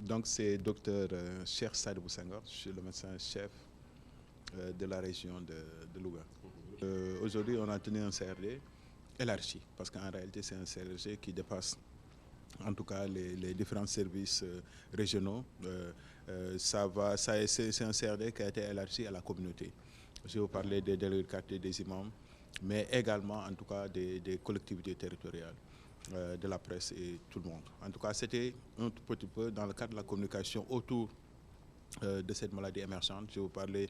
Donc c'est docteur Cheikh Sadibou Senghor, je suis le médecin-chef de la région de Louga. Aujourd'hui, on a tenu un CRD élargi, parce qu'en réalité, c'est un CRD qui dépasse en tout cas les différents services régionaux. C'est un CRD qui a été élargi à la communauté. Je vais vous parler des délégués de quartier, des imams, mais également en tout cas des collectivités territoriales, de la presse et tout le monde. En tout cas, c'était un tout petit peu dans le cadre de la communication autour de cette maladie émergente. Je vais vous parler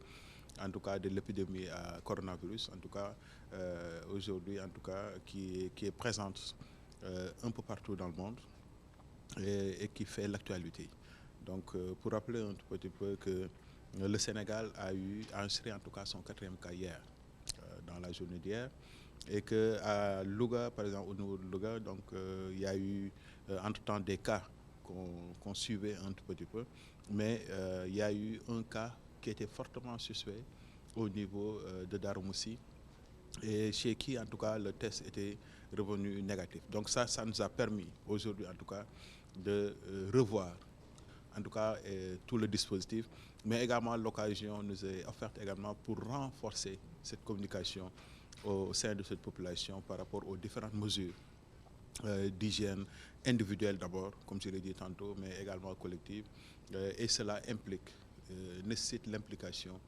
en tout cas de l'épidémie à coronavirus, en tout cas aujourd'hui, en tout cas qui est présente un peu partout dans le monde et qui fait l'actualité. Donc pour rappeler un tout petit peu que le Sénégal a enregistré en tout cas son 4e cas hier, dans la journée d'hier, et qu'à Louga, par exemple au niveau de Louga, donc il y a eu entre-temps des cas qu'on suivait un tout petit peu, mais il y a eu un cas qui était fortement suspect au niveau de Darou Moussi, et chez qui en tout cas le test était revenu négatif. Donc ça nous a permis aujourd'hui en tout cas de revoir en tout cas tout le dispositif, mais également l'occasion nous est offerte également pour renforcer cette communication au sein de cette population par rapport aux différentes mesures d'hygiène individuelle d'abord, comme je l'ai dit tantôt, mais également collective, et cela nécessite l'implication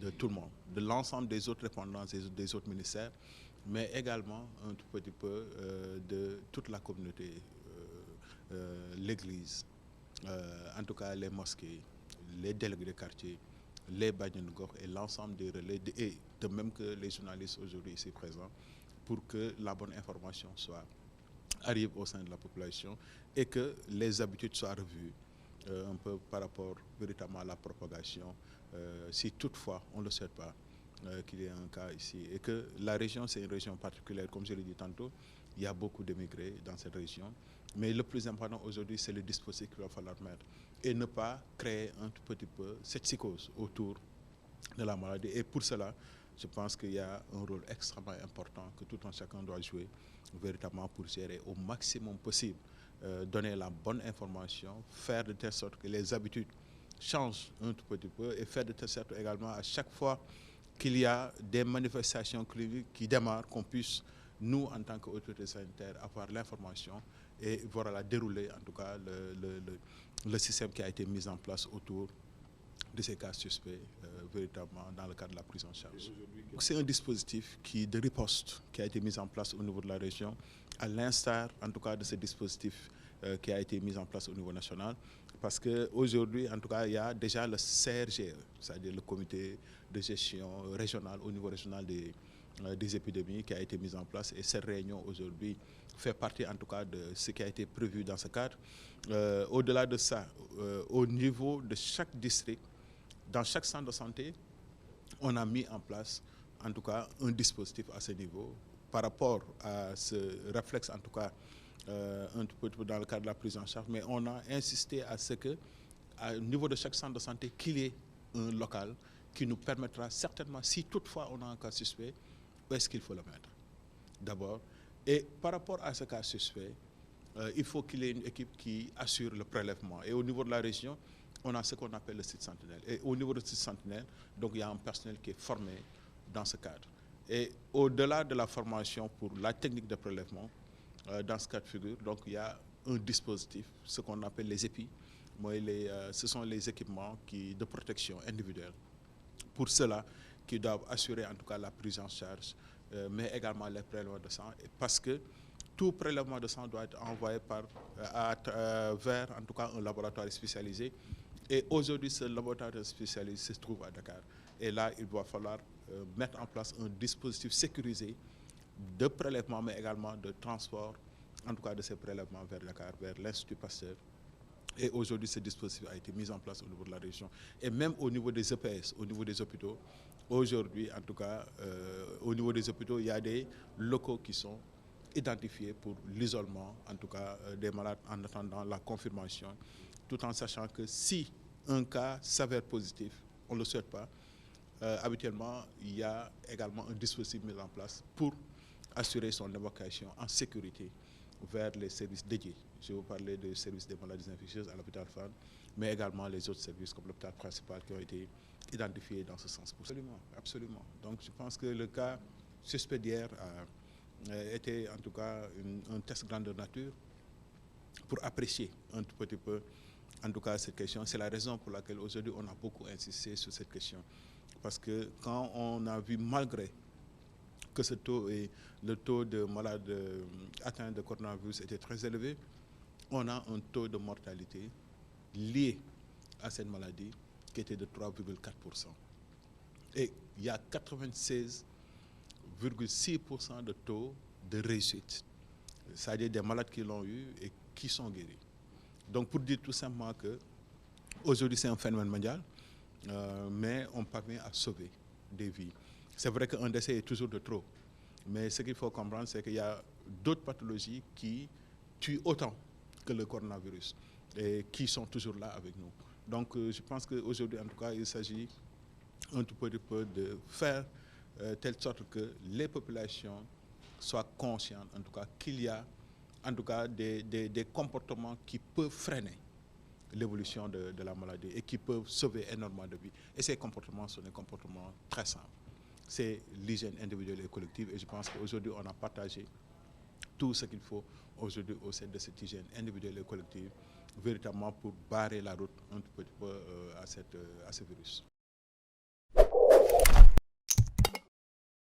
de tout le monde, de l'ensemble des autres répondants des autres ministères, mais également un tout petit peu de toute la communauté, l'Église, en tout cas les mosquées, les délégués de quartier, les bajenu gox et l'ensemble des relais, et de même que les journalistes aujourd'hui ici présents, pour que la bonne information arrive au sein de la population et que les habitudes soient revues un peu par rapport véritablement à la propagation, si toutefois on ne le souhaite pas qu'il y ait un cas ici. Et que la région, c'est une région particulière, comme je l'ai dit tantôt, il y a beaucoup d'émigrés dans cette région. Mais le plus important aujourd'hui, c'est le dispositif qu'il va falloir mettre et ne pas créer un tout petit peu cette psychose autour de la maladie. Et pour cela, je pense qu'il y a un rôle extrêmement important que tout un chacun doit jouer véritablement pour gérer au maximum possible, donner la bonne information, faire de telle sorte que les habitudes changent un tout petit peu et faire de telle sorte également à chaque fois qu'il y a des manifestations cliniques qui démarrent, qu'on puisse, nous, en tant qu'autorités sanitaires, avoir l'information et voilà, dérouler en tout cas le système qui a été mis en place autour de ces cas suspects, véritablement dans le cadre de la prise en charge. C'est un dispositif de riposte qui a été mis en place au niveau de la région, à l'instar en tout cas de ce dispositif qui a été mis en place au niveau national, parce qu'aujourd'hui, en tout cas, il y a déjà le CRGE, c'est-à-dire le comité de gestion régional, au niveau régional des épidémies, qui a été mis en place, et cette réunion aujourd'hui fait partie en tout cas de ce qui a été prévu dans ce cadre. Au-delà de ça, au niveau de chaque district, dans chaque centre de santé, on a mis en place en tout cas un dispositif à ce niveau par rapport à ce réflexe en tout cas un peu dans le cadre de la prise en charge, mais on a insisté à ce que au niveau de chaque centre de santé qu'il y ait un local qui nous permettra certainement, si toutefois on a un cas suspect, où est-ce qu'il faut le mettre d'abord. Et par rapport à ce cas suspect, il faut qu'il y ait une équipe qui assure le prélèvement. Et au niveau de la région, on a ce qu'on appelle le site sentinelle. Et au niveau du site sentinelle, donc il y a un personnel qui est formé dans ce cadre. Et au-delà de la formation pour la technique de prélèvement, dans ce cas de figure, donc il y a un dispositif, ce qu'on appelle les EPI. Ce sont les équipements de protection individuelle. Pour cela, qui doivent assurer en tout cas la prise en charge, mais également les prélèvements de sang, parce que tout prélèvement de sang doit être envoyé vers en tout cas un laboratoire spécialisé. Et aujourd'hui, ce laboratoire spécialisé se trouve à Dakar. Et là, il va falloir mettre en place un dispositif sécurisé de prélèvement, mais également de transport, en tout cas de ces prélèvements vers Dakar, vers l'Institut Pasteur. Et aujourd'hui, ce dispositif a été mis en place au niveau de la région. Et même au niveau des EPS, au niveau des hôpitaux, aujourd'hui, en tout cas, au niveau des hôpitaux, il y a des locaux qui sont identifiés pour l'isolement, en tout cas, des malades en attendant la confirmation, tout en sachant que si un cas s'avère positif, on ne le souhaite pas, habituellement, il y a également un dispositif mis en place pour assurer son évacuation en sécurité vers les services dédiés. Je vous parlais du service des maladies infectieuses à l'hôpital Fann, mais également les autres services comme l'hôpital principal qui ont été identifiés dans ce sens. Absolument, absolument. Donc je pense que le cas suspect d'hier a été en tout cas un test grandeur nature pour apprécier un tout petit peu en tout cas cette question. C'est la raison pour laquelle aujourd'hui on a beaucoup insisté sur cette question. Parce que quand on a vu, malgré que ce taux et le taux de malades atteints de coronavirus était très élevé, on a un taux de mortalité lié à cette maladie qui était de 3,4%. Et il y a 96,6% de taux de réussite. C'est-à-dire des malades qui l'ont eu et qui sont guéris. Donc pour dire tout simplement que aujourd'hui c'est un phénomène mondial, mais on parvient à sauver des vies. C'est vrai qu'un décès est toujours de trop, mais ce qu'il faut comprendre, c'est qu'il y a d'autres pathologies qui tuent autant que le coronavirus et qui sont toujours là avec nous. Donc je pense qu'aujourd'hui, en tout cas, il s'agit un tout petit peu de faire telle sorte que les populations soient conscientes, en tout cas, qu'il y a en tout cas des comportements qui peuvent freiner l'évolution de la maladie et qui peuvent sauver énormément de vies. Et ces comportements sont des comportements très simples. C'est l'hygiène individuelle et collective. Et je pense qu'aujourd'hui, on a partagé tout ce qu'il faut aujourd'hui au sein de cette hygiène individuelle et collective, véritablement pour barrer la route un petit peu à ce virus.